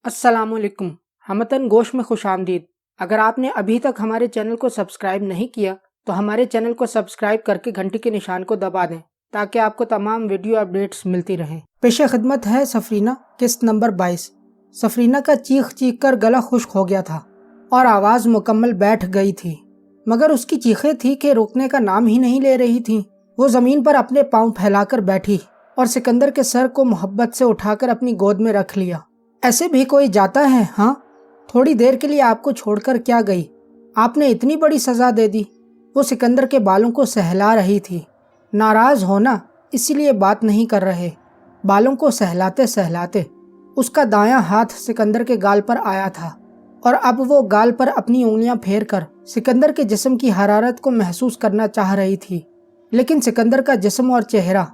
अस्सलाम वालेकुम। हमतन गोश में खुश आमदीद। अगर आपने अभी तक हमारे चैनल को सब्सक्राइब नहीं किया तो हमारे चैनल को सब्सक्राइब करके घंटी के निशान को दबा दें ताकि आपको तमाम वीडियो अपडेट्स मिलती रहें। पेशे खिदमत है सफरीना किस्त नंबर 22। सफरीना का चीख चीख कर गला खुश्क हो गया था और आवाज़ मुकम्मल बैठ गई थी, मगर उसकी चीखें थी कि रुकने का नाम ही नहीं ले रही थी। वो ज़मीन पर अपने पाँव फैलाकर बैठी और सिकंदर के सर को मोहब्बत से उठाकर अपनी गोद में रख लिया। ऐसे भी कोई जाता है? हाँ, थोड़ी देर के लिए आपको छोड़कर क्या गई? आपने इतनी बड़ी सज़ा दे दी। वो सिकंदर के बालों को सहला रही थी। नाराज़ होना इसीलिए बात नहीं कर रहे। बालों को सहलाते सहलाते उसका दायां हाथ सिकंदर के गाल पर आया था और अब वो गाल पर अपनी उंगलियां फेर कर सिकंदर के जिस्म की हरारत को महसूस करना चाह रही थी, लेकिन सिकंदर का जिस्म और चेहरा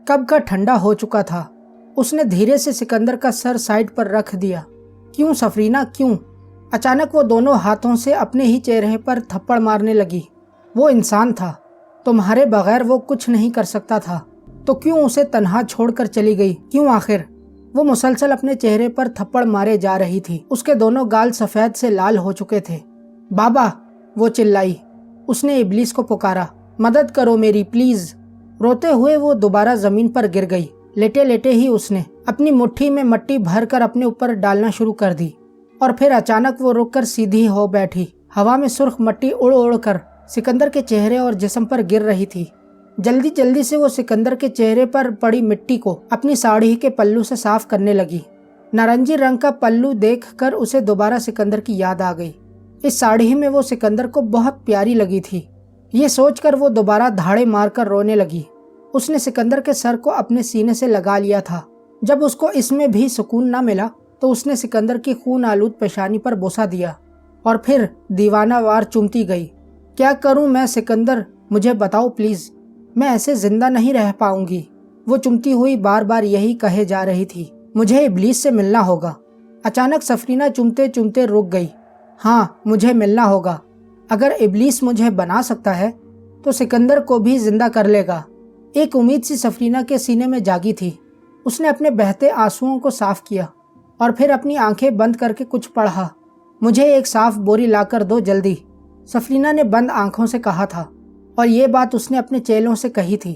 कब का ठंडा हो चुका था। उसने धीरे से सिकंदर का सर साइड पर रख दिया। क्यों सफरीना, क्यों? अचानक वो दोनों हाथों से अपने ही चेहरे पर थप्पड़ मारने लगी। वो इंसान था, तुम्हारे बगैर वो कुछ नहीं कर सकता था, तो क्यों उसे तन्हा छोड़कर चली गई? क्यों आखिर? वो मुसलसल अपने चेहरे पर थप्पड़ मारे जा रही थी। उसके दोनों गाल सफ़ेद से लाल हो चुके थे। बाबा, वो चिल्लाई। उसने इब्लीस को पुकारा, मदद करो मेरी प्लीज़। रोते हुए वो दोबारा ज़मीन पर गिर गई। लेटे लेटे ही उसने अपनी मुट्ठी में मट्टी भरकर अपने ऊपर डालना शुरू कर दी और फिर अचानक वो रुककर सीधी हो बैठी। हवा में सुर्ख मट्टी उड़ उड़ कर सिकंदर के चेहरे और जिस्म पर गिर रही थी। जल्दी जल्दी से वो सिकंदर के चेहरे पर पड़ी मिट्टी को अपनी साड़ी के पल्लू से साफ करने लगी। नारंगी रंग का पल्लू देखकर उसे दोबारा सिकंदर की याद आ गई। इस साड़ी में वो सिकंदर को बहुत प्यारी लगी थी। ये सोचकर वो दोबारा धाड़े मारकर रोने लगी। उसने सिकंदर के सर को अपने सीने से लगा लिया था। जब उसको इसमें भी सुकून न मिला तो उसने सिकंदर की खून आलूद पेशानी पर बोसा दिया और फिर दीवानावार चूमती गई। क्या करूं मैं सिकंदर, मुझे बताओ प्लीज़, मैं ऐसे जिंदा नहीं रह पाऊंगी। वो चुमती हुई बार बार यही कहे जा रही थी, मुझे इब्लीस से मिलना होगा। अचानक सफरीना चुमते चुमते रुक गई। हाँ, मुझे मिलना होगा। अगर इब्लीस मुझे बना सकता है तो सिकंदर को भी जिंदा कर लेगा। एक उम्मीद सी सफरीना के सीने में जागी थी। उसने अपने बहते आंसुओं को साफ किया और फिर अपनी आंखें बंद करके कुछ पढ़ा। मुझे एक साफ बोरी लाकर दो जल्दी, सफरीना ने बंद आंखों से कहा था और ये बात उसने अपने चेलों से कही थी।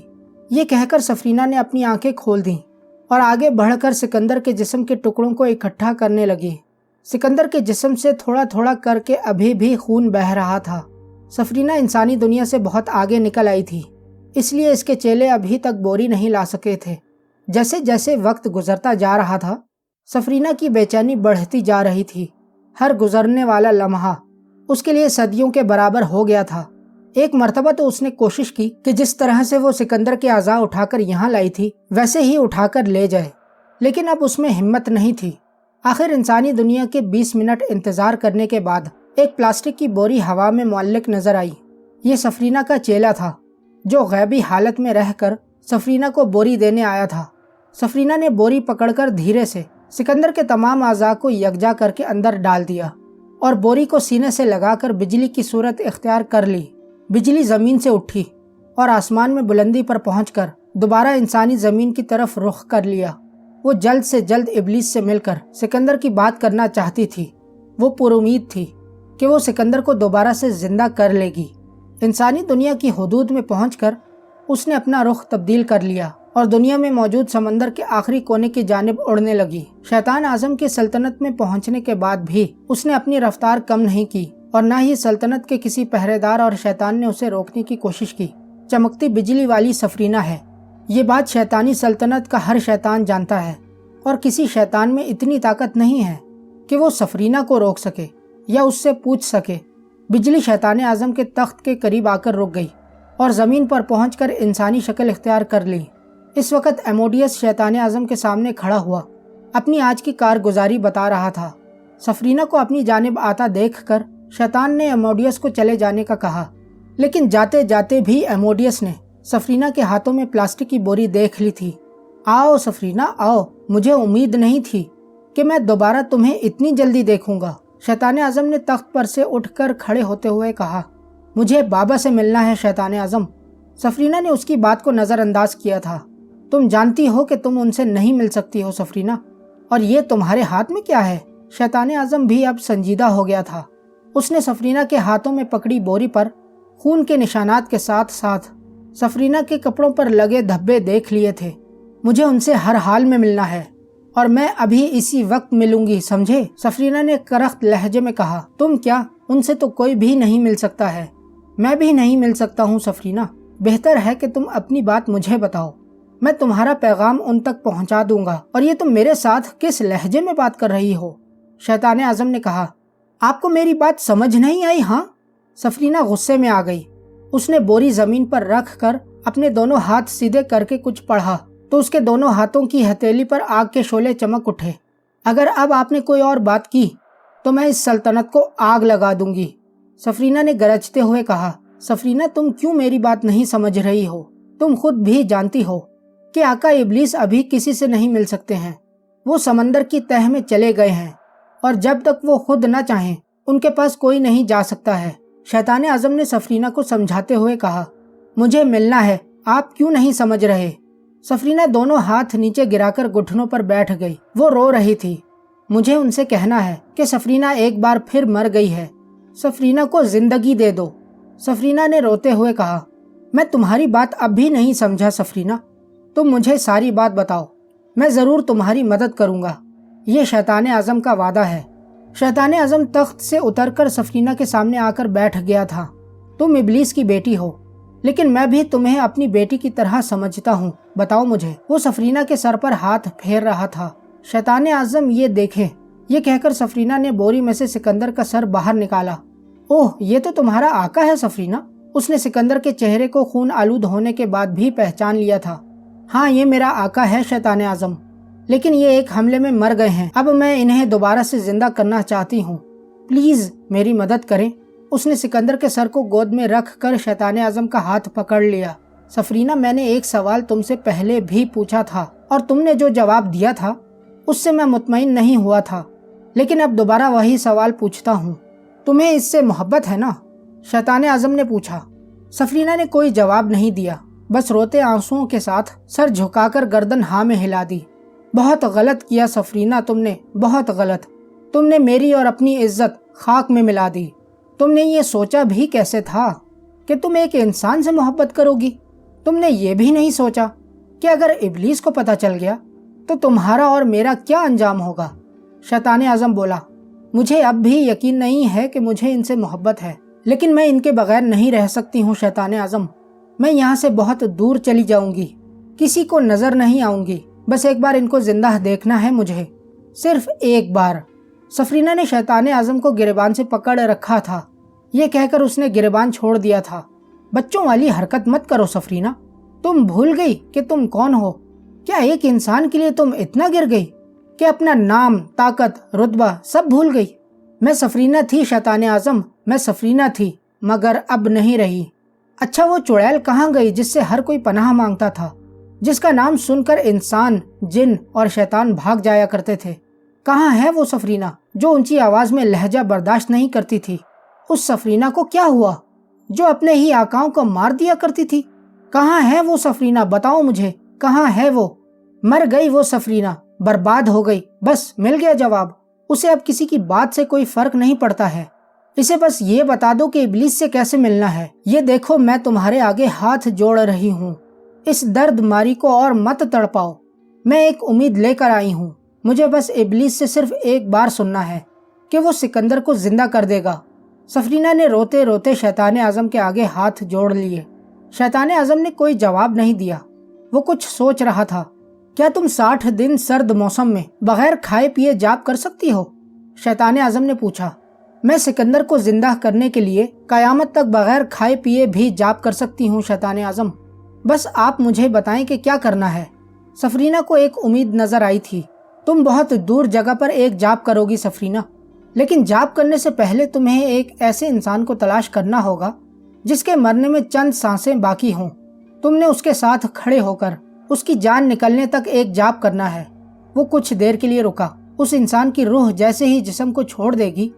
ये कहकर सफरीना ने अपनी आंखें खोल दी और आगे बढ़कर सिकंदर के जिस्म के टुकड़ों को इकट्ठा करने लगी। सिकंदर के जिस्म से थोड़ा थोड़ा करके अभी भी खून बह रहा था। सफरीना इंसानी दुनिया से बहुत आगे निकल आई थी, इसलिए इसके चेले अभी तक बोरी नहीं ला सके थे। जैसे जैसे वक्त गुजरता जा रहा था, सफरीना की बेचैनी बढ़ती जा रही थी। हर गुजरने वाला लम्हा उसके लिए सदियों के बराबर हो गया था। एक मर्तबा तो उसने कोशिश की कि जिस तरह से वो सिकंदर के आज़ा उठाकर यहाँ लाई थी वैसे ही उठाकर ले जाए, लेकिन अब उसमें हिम्मत नहीं थी। आखिर इंसानी दुनिया के 20 मिनट इंतज़ार करने के बाद एक प्लास्टिक की बोरी हवा में मुअल्लिक नजर आई। ये सफरीना का चेला था जो गैबी हालत में रहकर सफरीना को बोरी देने आया था। सफरीना ने बोरी पकड़कर धीरे से सिकंदर के तमाम आज़ा को यकजा करके अंदर डाल दिया और बोरी को सीने से लगाकर बिजली की सूरत इख्तियार कर ली। बिजली ज़मीन से उठी और आसमान में बुलंदी पर पहुंचकर दोबारा इंसानी ज़मीन की तरफ रुख कर लिया। वो जल्द से जल्द इब्लीस से मिलकर सिकंदर की बात करना चाहती थी। वो पुरुमीद थी कि वो सिकंदर को दोबारा से जिंदा कर लेगी। इंसानी दुनिया की हुदूद में पहुंचकर उसने अपना रुख तब्दील कर लिया और दुनिया में मौजूद समंदर के आखिरी कोने की जानिब उड़ने लगी। शैतान आजम की सल्तनत में पहुंचने के बाद भी उसने अपनी रफ्तार कम नहीं की और न ही सल्तनत के किसी पहरेदार और शैतान ने उसे रोकने की कोशिश की। चमकती बिजली वाली सफरीना है, ये बात शैतानी सल्तनत का हर शैतान जानता है और किसी शैतान में इतनी ताकत नहीं है कि वो सफरीना को रोक सके या उससे पूछ सके। बिजली शैतान आज़म के तख्त के करीब आकर रुक गई और ज़मीन पर पहुंचकर इंसानी शक्ल इख्तियार कर ली। इस वक्त एमोडियस शैतान आज़म के सामने खड़ा हुआ अपनी आज की कारगुजारी बता रहा था। सफरीना को अपनी जानिब आता देखकर शैतान ने एमोडियस को चले जाने का कहा, लेकिन जाते जाते भी एमोडियस ने सफरीना के हाथों में प्लास्टिक की बोरी देख ली थी। आओ सफरीना आओ, मुझे उम्मीद नहीं थी कि मैं दोबारा तुम्हें इतनी जल्दी देखूंगा। शैतान आज़म ने तख्त पर से उठकर खड़े होते हुए कहा, मुझे बाबा से मिलना है शैतान आज़म। सफरीना ने उसकी बात को नज़रअंदाज किया था। तुम जानती हो कि तुम उनसे नहीं मिल सकती हो सफरीना, और ये तुम्हारे हाथ में क्या है? शैतान आज़म भी अब संजीदा हो गया था। उसने सफरीना के हाथों में पकड़ी बोरी पर खून के निशानात के साथ साथ सफरीना के कपड़ों पर लगे धब्बे देख लिए थे। मुझे उनसे हर हाल में मिलना है और मैं अभी इसी वक्त मिलूंगी, समझे? सफरीना ने करख्त लहजे में कहा। तुम क्या? उनसे तो कोई भी नहीं मिल सकता है। मैं भी नहीं मिल सकता हूँ सफरीना। बेहतर है कि तुम अपनी बात मुझे बताओ, मैं तुम्हारा पैगाम उन तक पहुँचा दूंगा। और ये तुम मेरे साथ किस लहजे में बात कर रही हो? शैतान आज़म ने कहा। आपको मेरी बात समझ नहीं आई? हाँ? सफरीना गुस्से में आ गई। उसने बोरी जमीन पर रख कर अपने दोनों हाथ सीधे करके कुछ पढ़ा तो उसके दोनों हाथों की हथेली पर आग के शोले चमक उठे। अगर अब आपने कोई और बात की तो मैं इस सल्तनत को आग लगा दूंगी, सफरीना ने गरजते हुए कहा। सफरीना, तुम क्यों मेरी बात नहीं समझ रही हो? तुम खुद भी जानती हो कि आका इब्लीस अभी किसी से नहीं मिल सकते हैं। वो समंदर की तह में चले गए हैं और जब तक वो खुद न चाहें उनके पास कोई नहीं जा सकता है। शैतान आज़म ने सफरीना को समझाते हुए कहा। मुझे मिलना है, आप क्यों नहीं समझ रहे? सफरीना दोनों हाथ नीचे गिराकर घुटनों पर बैठ गई। वो रो रही थी। मुझे उनसे कहना है कि सफरीना एक बार फिर मर गई है। सफरीना को जिंदगी दे दो, सफरीना ने रोते हुए कहा। मैं तुम्हारी बात अब भी नहीं समझा सफरीना। तुम मुझे सारी बात बताओ, मैं ज़रूर तुम्हारी मदद करूँगा। ये शैतान आज़म का वादा है। शैतान आज़म तख्त से उतरकर सफरीना के सामने आकर बैठ गया था। तुम इब्लीस की बेटी हो, लेकिन मैं भी तुम्हें अपनी बेटी की तरह समझता हूँ। बताओ मुझे। वो सफरीना के सर पर हाथ फेर रहा था। शैतान आज़म ये देखे, ये कहकर सफरीना ने बोरी में से सिकंदर का सर बाहर निकाला। ओह, ये तो तुम्हारा आका है सफरीना। उसने सिकंदर के चेहरे को खून आलूद होने के बाद भी पहचान लिया था। हाँ, ये मेरा आका है शैतान आज़म, लेकिन ये एक हमले में मर गए हैं। अब मैं इन्हें दोबारा से जिंदा करना चाहती हूँ, प्लीज मेरी मदद करें। उसने सिकंदर के सर को गोद में रख कर शैतान आज़म का हाथ पकड़ लिया। सफरीना, मैंने एक सवाल तुमसे पहले भी पूछा था और तुमने जो जवाब दिया था उससे मैं मुतमईन नहीं हुआ था, लेकिन अब दोबारा वही सवाल पूछता हूँ। तुम्हें इससे मोहब्बत है ना? शैतान आज़म ने पूछा। सफरीना ने कोई जवाब नहीं दिया, बस रोते आंसुओं के साथ सर झुकाकर गर्दन हाँ में हिला दी। बहुत गलत किया सफरीना, तुमने बहुत गलत। तुमने मेरी और अपनी इज्जत खाक में मिला दी। तुमने ये सोचा भी कैसे था कि तुम एक इंसान से मोहब्बत करोगी? तुमने ये भी नहीं सोचा कि अगर इब्लीस को पता चल गया तो तुम्हारा और मेरा क्या अंजाम होगा? शैतान आज़म बोला। मुझे अब भी यकीन नहीं है कि मुझे इनसे मोहब्बत है, लेकिन मैं इनके बगैर नहीं रह सकती हूँ शैतान आज़म। मैं यहाँ से बहुत दूर चली जाऊंगी, किसी को नजर नहीं आऊंगी। बस एक बार इनको जिंदा देखना है मुझे, सिर्फ एक बार। सफरीना ने शैतान आज़म को गिरेबान से पकड़ रखा था। ये कहकर उसने गिरेबान छोड़ दिया था। बच्चों वाली हरकत मत करो सफरीना। तुम भूल गई कि तुम कौन हो? क्या एक इंसान के लिए तुम इतना गिर गई कि अपना नाम, ताकत, रुतबा सब भूल गई? मैं सफरीना थी शैतान आज़म, मैं सफरीना थी, मगर अब नहीं रही। अच्छा, वो चुड़ैल कहाँ गई जिससे हर कोई पनाह मांगता था, जिसका नाम सुनकर इंसान, जिन और शैतान भाग जाया करते थे? कहाँ है वो सफरीना जो ऊंची आवाज में लहजा बर्दाश्त नहीं करती थी? उस सफरीना को क्या हुआ जो अपने ही आकाओं को मार दिया करती थी? कहाँ है वो सफरीना? बताओ मुझे, कहाँ है वो? मर गई वो सफरीना, बर्बाद हो गई। बस मिल गया जवाब। उसे अब किसी की बात से कोई फर्क नहीं पड़ता है। इसे बस ये बता दो कि इब्लीस से कैसे मिलना है। ये देखो, मैं तुम्हारे आगे हाथ जोड़ रही हूँ। इस दर्द मारी को और मत तड़पाओ। मैं एक उम्मीद लेकर आई हूँ। मुझे बस इब्लीस से सिर्फ एक बार सुनना है कि वो सिकंदर को जिंदा कर देगा। सफरीना ने रोते रोते शैतान आज़म के आगे हाथ जोड़ लिए। शैतान आज़म ने कोई जवाब नहीं दिया। वो कुछ सोच रहा था। क्या तुम 60 दिन सर्द मौसम में बगैर खाए पिए जाप कर सकती हो? शैतान आज़म ने पूछा। मैं सिकंदर को जिंदा करने के लिए कयामत तक बगैर खाए पिए भी जाप कर सकती हूँ शैतान आज़म। बस आप मुझे बताएं कि क्या करना है। सफरीना को एक उम्मीद नजर आई थी। तुम बहुत दूर जगह पर एक जाप करोगी सफरीना, लेकिन जाप करने से पहले तुम्हें एक ऐसे इंसान को तलाश करना होगा जिसके मरने में चंद सांसें बाकी हों। तुमने उसके साथ खड़े होकर उसकी जान निकलने तक एक जाप करना है। वो कुछ देर के लिए रुका। उस इंसान की रूह जैसे ही जिस्म को छोड़ देगी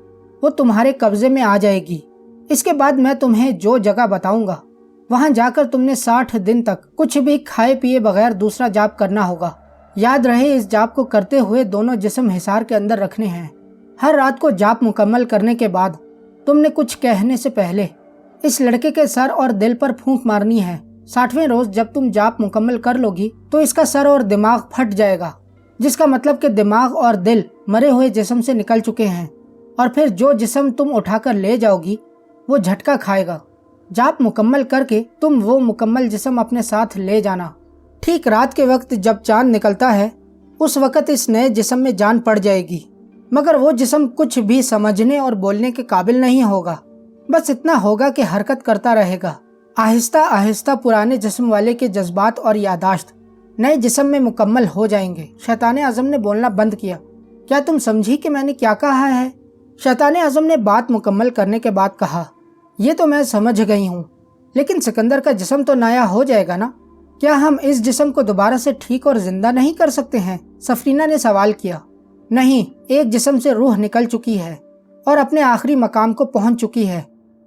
वो तुम्हारे कब्जे में आ जाएगी। इसके बाद मैं तुम्हें जो जगह बताऊंगा वहां जाकर तुमने 60 दिन तक कुछ भी खाए पिए बगैर दूसरा जाप करना होगा। याद रहे, इस जाप को करते हुए दोनों जिस्म हिसार के अंदर रखने हैं। हर रात को जाप मुकम्मल करने के बाद तुमने कुछ कहने से पहले इस लड़के के सर और दिल पर फूंक मारनी है। 60वें रोज जब तुम जाप मुकम्मल कर लोगी तो इसका सर और दिमाग फट जाएगा, जिसका मतलब कि दिमाग और दिल मरे हुए जिस्म से निकल चुके हैं, और फिर जो जिस्म तुम उठाकर ले जाओगी वो झटका खाएगा। जाप मुकम्मल करके तुम वो मुकम्मल जिस्म अपने साथ ले जाना। ठीक रात के वक्त जब चांद निकलता है उस वक्त इस नए जिस्म में जान पड़ जाएगी, मगर वो जिस्म कुछ भी समझने और बोलने के काबिल नहीं होगा। बस इतना होगा कि हरकत करता रहेगा। आहिस्ता आहिस्ता पुराने जिस्म वाले के जज्बात और यादाश्त नए जिस्म में मुकम्मल हो जाएंगे। शैतान आज़म ने बोलना बंद किया। क्या तुम समझी कि मैंने क्या कहा है? शैतान आज़म ने बात मुकम्मल करने के बाद कहा, ये तो मैं समझ गई हूँ, लेकिन सिकंदर का जिस्म तो नया हो जाएगा ना? क्या हम इस जिस्म को दोबारा से ठीक और जिंदा नहीं कर सकते हैं? सफरीना ने सवाल किया। नहीं, एक जिस्म से रूह निकल चुकी है और अपने आखिरी मकाम को पहुंच चुकी है।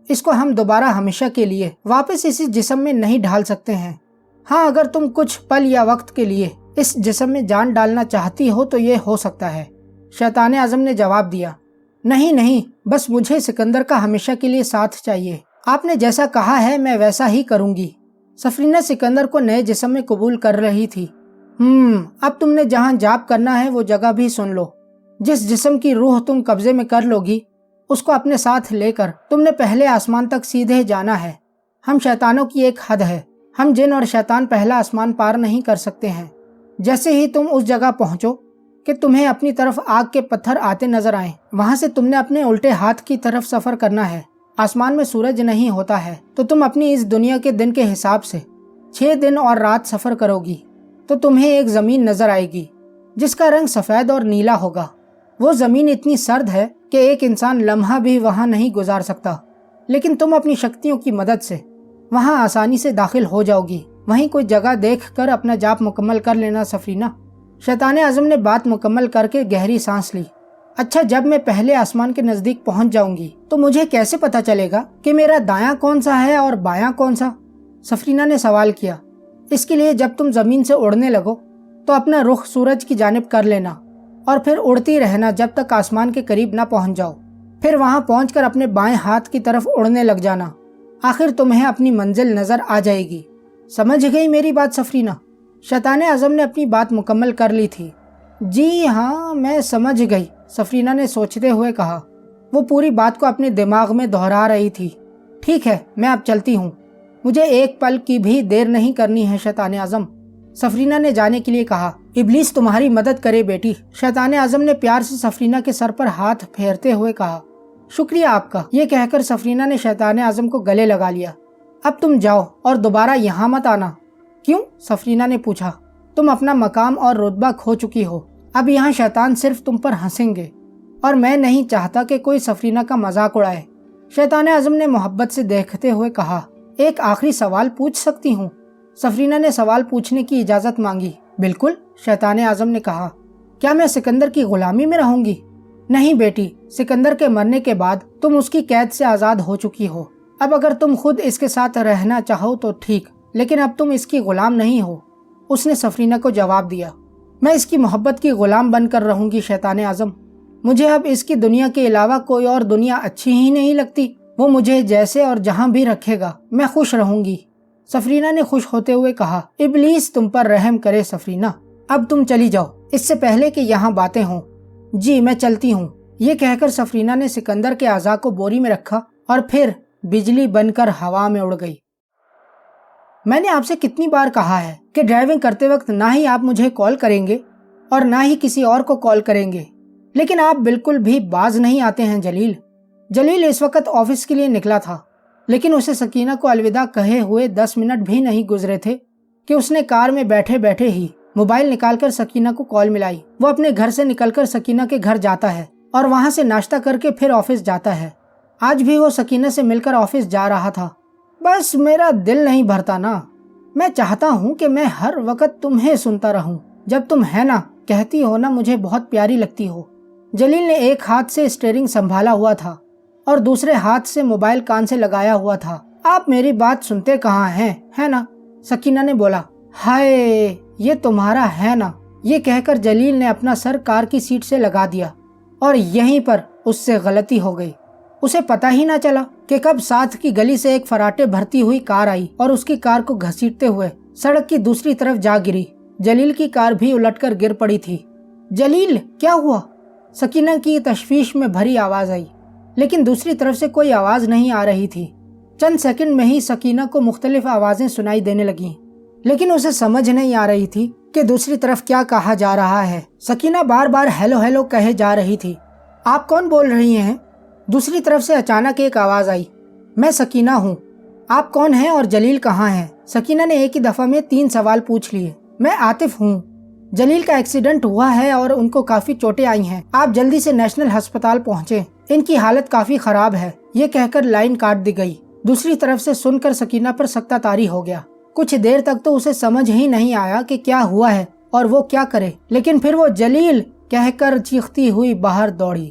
इसको हम दोबारा हमेशा के लिए वापस इसी जिस्म में नहीं ढाल सकते हैं। हाँ, अगर तुम कुछ पल या वक्त के लिए इस जिस्म में जान डालना चाहती हो तो ये हो सकता है। शैतान आज़म ने जवाब दिया। नहीं नहीं, बस मुझे सिकंदर का हमेशा के लिए साथ चाहिए। आपने जैसा कहा है मैं वैसा ही करूंगी। सफरीना सिकंदर को नए जिस्म में कबूल कर रही थी। अब तुमने जहाँ जाप करना है वो जगह भी सुन लो। जिस जिस्म की रूह तुम कब्जे में कर लोगी उसको अपने साथ लेकर तुमने पहले आसमान तक सीधे जाना है। हम शैतानों की एक हद है, हम जिन और शैतान पहला आसमान पार नहीं कर सकते हैं। जैसे ही तुम उस जगह पहुंचो कि तुम्हें अपनी तरफ आग के पत्थर आते नजर आए, वहां से तुमने अपने उल्टे हाथ की तरफ सफर करना है। आसमान में सूरज नहीं होता है तो तुम अपनी इस दुनिया के दिन के हिसाब से 6 दिन और रात सफर करोगी तो तुम्हें एक जमीन नजर आएगी जिसका रंग सफेद और नीला होगा। वो जमीन इतनी सर्द है कि एक इंसान लम्हा भी वहां नहीं गुजार सकता, लेकिन तुम अपनी शक्तियों की मदद से वहां आसानी से दाखिल हो जाओगी। वहीं कोई जगह देख कर अपना जाप मुकम्मल कर लेना सफरीना। शैतान आज़म ने बात मुकम्मल करके गहरी सांस ली। अच्छा, जब मैं पहले आसमान के नजदीक पहुंच जाऊंगी तो मुझे कैसे पता चलेगा कि मेरा दायां कौन सा है और बायां कौन सा? सफरीना ने सवाल किया। इसके लिए जब तुम जमीन से उड़ने लगो तो अपना रुख सूरज की जानिब कर लेना और फिर उड़ती रहना जब तक आसमान के करीब ना पहुंच जाओ। फिर वहां पहुंचकर अपने बाएं हाथ की तरफ उड़ने लग जाना। आखिर तुम्हें अपनी मंजिल नजर आ जाएगी। समझ गई मेरी बात सफरीना? शैतान आज़म ने अपनी बात मुकम्मल कर ली थी। जी हाँ, मैं समझ गई, सफरीना ने सोचते हुए कहा। वो पूरी बात को अपने दिमाग में दोहरा रही थी। ठीक है, मैं अब चलती हूँ, मुझे एक पल की भी देर नहीं करनी है शैतान आज़म, सफरीना ने जाने के लिए कहा। इब्लीस तुम्हारी मदद करे बेटी, शैतान आज़म ने प्यार से सफरीना के सर पर हाथ फेरते हुए कहा। शुक्रिया आपका, ये कहकर सफरीना ने शैतान आज़म को गले लगा लिया। अब तुम जाओ और दोबारा यहाँ मत आना। क्यों? सफरीना ने पूछा। तुम अपना मकाम और रुतबा खो चुकी हो, अब यहाँ शैतान सिर्फ तुम पर हंसेंगे और मैं नहीं चाहता कि कोई सफरीना का मजाक उड़ाए। शैतान आज़म ने मोहब्बत से देखते हुए कहा। एक आखिरी सवाल पूछ सकती हूँ? सफरीना ने सवाल पूछने की इजाज़त मांगी। बिल्कुल, शैतान आज़म ने कहा। क्या मैं सिकंदर की गुलामी में रहूंगी? नहीं बेटी, सिकंदर के मरने के बाद तुम उसकी कैद से आज़ाद हो चुकी हो। अब अगर तुम खुद इसके साथ रहना चाहो तो ठीक, लेकिन अब तुम इसकी गुलाम नहीं हो, उसने सफरीना को जवाब दिया। मैं इसकी मोहब्बत की गुलाम बनकर रहूंगी शैतान आज़म। मुझे अब इसकी दुनिया के अलावा कोई और दुनिया अच्छी ही नहीं लगती। वो मुझे जैसे और जहां भी रखेगा मैं खुश रहूंगी, सफरीना ने खुश होते हुए कहा। इब्लीस तुम पर रहम करे सफरीना, अब तुम चली जाओ इससे पहले कि यहाँ बातें हों। जी मैं चलती हूँ, ये कहकर सफरीना ने सिकंदर के आज़ा को बोरी में रखा और फिर बिजली बनकर हवा में उड़ गई। मैंने आपसे कितनी बार कहा है कि ड्राइविंग करते वक्त ना ही आप मुझे कॉल करेंगे और ना ही किसी और को कॉल करेंगे, लेकिन आप बिल्कुल भी बाज नहीं आते हैं जलील। जलील इस वक्त ऑफिस के लिए निकला था, लेकिन उसे सकीना को अलविदा कहे हुए 10 मिनट भी नहीं गुजरे थे कि उसने कार में बैठे बैठे ही मोबाइल निकालकर सकीना को कॉल मिलाई। वो अपने घर से निकलकर सकीना के घर जाता है और वहां से नाश्ता करके फिर ऑफिस जाता है। आज भी वो सकीना से मिलकर ऑफिस जा रहा था। बस मेरा दिल नहीं भरता ना, मैं चाहता हूँ कि मैं हर वक्त तुम्हें सुनता रहूं। जब तुम है ना, कहती हो ना, मुझे बहुत प्यारी लगती हो। जलील ने एक हाथ से स्टीयरिंग संभाला हुआ था और दूसरे हाथ से मोबाइल कान से लगाया हुआ था। आप मेरी बात सुनते कहाँ हैं, है ना? सकीना ने बोला। हाय, ये तुम्हारा है ना? ये कहकर जलील ने अपना सर कार की सीट से लगा दिया और यहीं पर उससे गलती हो गई। उसे पता ही ना चला कि कब साथ की गली से एक फराटे भरती हुई कार आई और उसकी कार को घसीटते हुए सड़क की दूसरी तरफ जा गिरी। जलील की कार भी उलटकर गिर पड़ी थी। जलील, क्या हुआ? सकीना की तशवीश में भरी आवाज आई, लेकिन दूसरी तरफ से कोई आवाज नहीं आ रही थी। चंद सेकंड में ही सकीना को मुख्तलिफ आवाजें सुनाई देने लगीं, लेकिन उसे समझ नहीं आ रही थी कि दूसरी तरफ क्या कहा जा रहा है। सकीना बार बार हेलो हेलो कहे जा रही थी। आप कौन बोल रही हैं? दूसरी तरफ से अचानक एक आवाज आई, मैं सकीना हूँ। आप कौन हैं और जलील कहाँ है? सकीना ने एक ही दफा में 3 सवाल पूछ लिए। मैं आतिफ हूँ। जलील का एक्सीडेंट हुआ है और उनको काफी चोटें आई हैं। आप जल्दी से नेशनल अस्पताल पहुँचे, इनकी हालत काफी खराब है। ये कहकर लाइन काट दी गई। दूसरी तरफ से सुनकर सकीना पर सख्ता तारी हो गया। कुछ देर तक तो उसे समझ ही नहीं आया कि क्या हुआ है और वो क्या करे, लेकिन फिर वो जलील कहकर चीखती हुई बाहर दौड़ी।